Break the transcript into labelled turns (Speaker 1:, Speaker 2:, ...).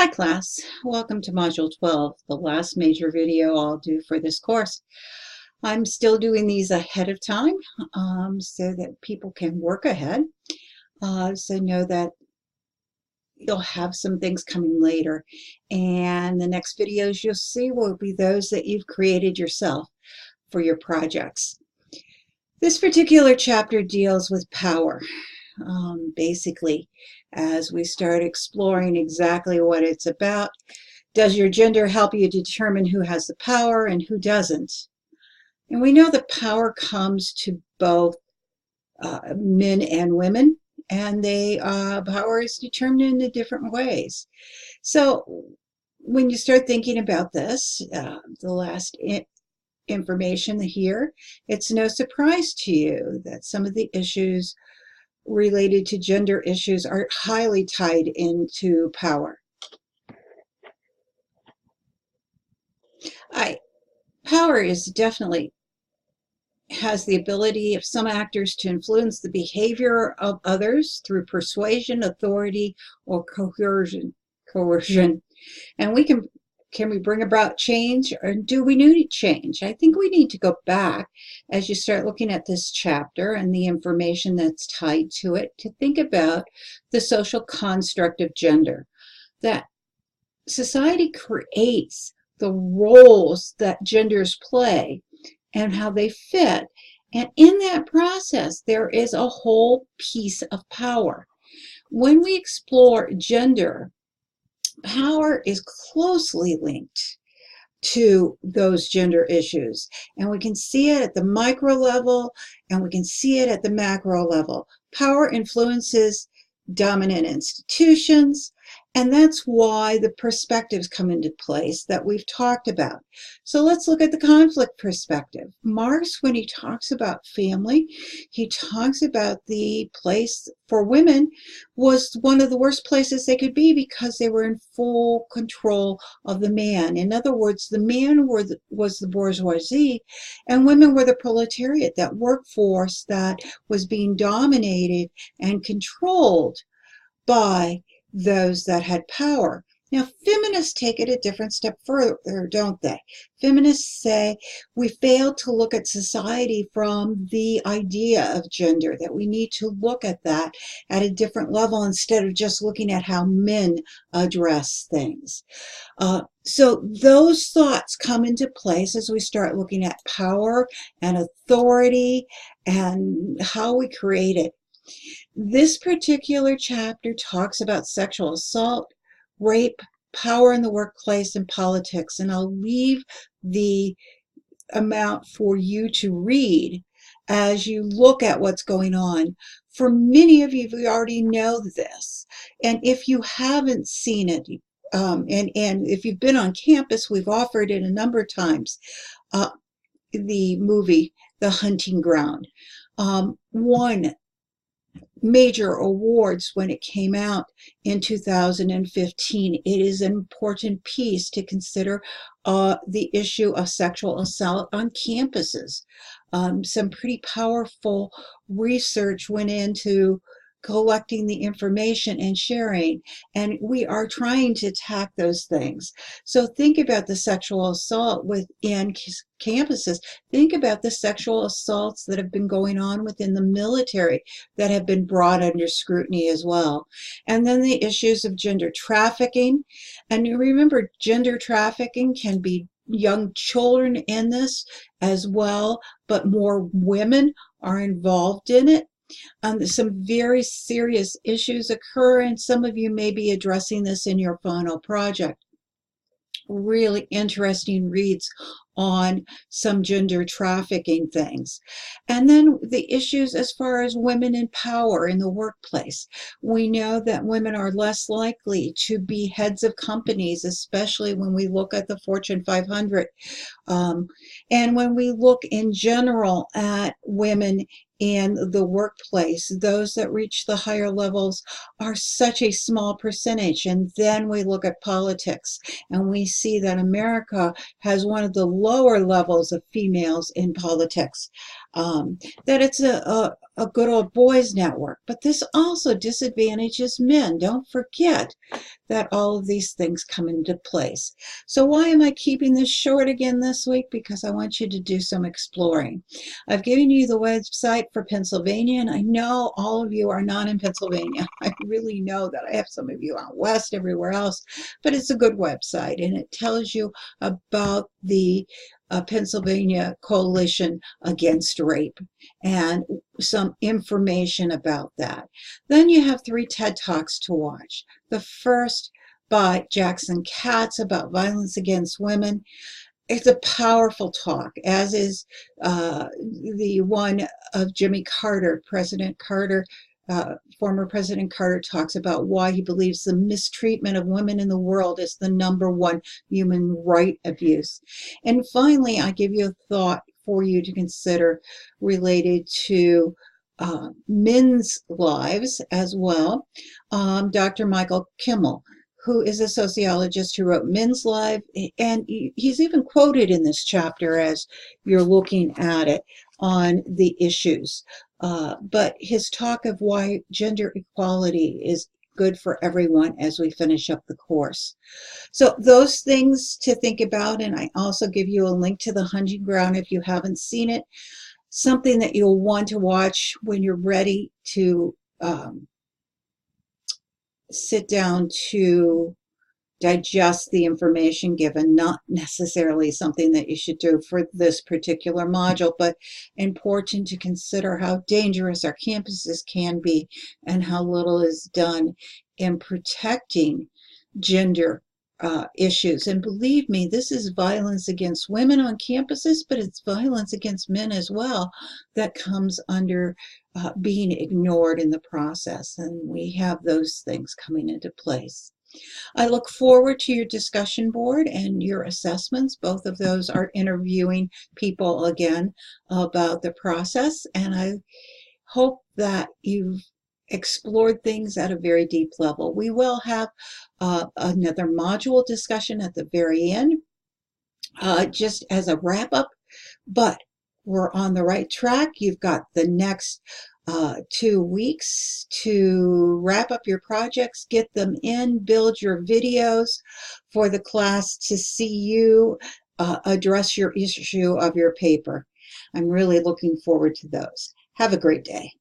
Speaker 1: Hi class, welcome to Module 12, the last major video I'll do for this course. I'm still doing these ahead of time so that people can work ahead. So know that you'll have some things coming later. And the next videos you'll see will be those that you've created yourself for your projects. This particular chapter deals with power. Basically, as we start exploring exactly what it's about. Does your gender help you determine who has the power and who doesn't? And we know that power comes to both men and women, and power is determined in different ways. So when you start thinking about this, the last information here, it's no surprise to you that some of the issues related to gender issues are highly tied into power. Power is definitely has the ability of some actors to influence the behavior of others through persuasion, authority, or coercion. And can we bring about change, or do we need change? I think we need to go back as you start looking at this chapter and the information that's tied to it to think about the social construct of gender. That society creates the roles that genders play and how they fit. And in that process, there is a whole piece of power. When we explore gender, power is closely linked to those gender issues. And we can see it at the micro level, and we can see it at the macro level. Power influences dominant institutions, and that's why the perspectives come into place that we've talked about. So let's look at the conflict perspective. Marx, when he talks about family, he talks about the place for women was one of the worst places they could be because they were in full control of the man. In other words, the man was the bourgeoisie, and women were the proletariat, that workforce that was being dominated and controlled by those that had power. Now, feminists take it a different step further, don't they? Feminists say we fail to look at society from the idea of gender, that we need to look at that at a different level instead of just looking at how men address things. So those thoughts come into place as we start looking at power and authority and how we create it. This particular chapter talks about sexual assault, rape, power in the workplace, and politics. And I'll leave the amount for you to read as you look at what's going on. For many of you, we already know this. And if you haven't seen it, and if you've been on campus, we've offered it a number of times, the movie, The Hunting Ground. Won major awards when it came out in 2015. It is an important piece to consider the issue of sexual assault on campuses. Some pretty powerful research went into collecting the information and sharing, and we are trying to attack those things. So think about the sexual assault within campuses. Think about the sexual assaults that have been going on within the military that have been brought under scrutiny as well. And then the issues of gender trafficking. And remember, gender trafficking can be young children in this as well, but more women are involved in it. Some very serious issues occur, and some of you may be addressing this in your final project. Really interesting reads on some gender trafficking things. And then the issues as far as women in power in the workplace. We know that women are less likely to be heads of companies, especially when we look at the Fortune 500. And when we look in general at women in the workplace, those that reach the higher levels are such a small percentage. And then we look at politics, and we see that America has one of the lower levels of females in politics. that it's a good old boys network. But this also disadvantages men. Don't forget that all of these things come into place. So why am I keeping this short again this week? Because I want you to do some exploring. I've given you the website for Pennsylvania, and I know all of you are not in Pennsylvania. I really know that. I have some of you out west, everywhere else, but it's a good website, and it tells you about the Pennsylvania Coalition Against Rape and some information about that. Then you have 3 TED Talks to watch. The first by Jackson Katz about violence against women. It's a powerful talk, as is the one of Jimmy Carter. President Carter, former President Carter, talks about why he believes the mistreatment of women in the world is the #1 human right abuse. And finally, I give you a thought for you to consider related to men's lives as well. Dr. Michael Kimmel, who is a sociologist who wrote Men's Life, and he's even quoted in this chapter as you're looking at it on the issues. But his talk of why gender equality is good for everyone as we finish up the course. So those things to think about, and I also give you a link to the Hunting Ground if you haven't seen it, something that you'll want to watch when you're ready to sit down to digest the information given, not necessarily something that you should do for this particular module, but important to consider how dangerous our campuses can be and how little is done in protecting gender issues. And believe me, this is violence against women on campuses, but it's violence against men as well that comes under being ignored in the process. And we have those things coming into place. I look forward to your discussion board and your assessments. Both of those are interviewing people again about the process. And I hope that you've explored things at a very deep level. We will have another module discussion at the very end, just as a wrap up, but we're on the right track. You've got the next 2 weeks to wrap up your projects, get them in, build your videos for the class to see you address your issue of your paper. I'm really looking forward to those. Have a great day.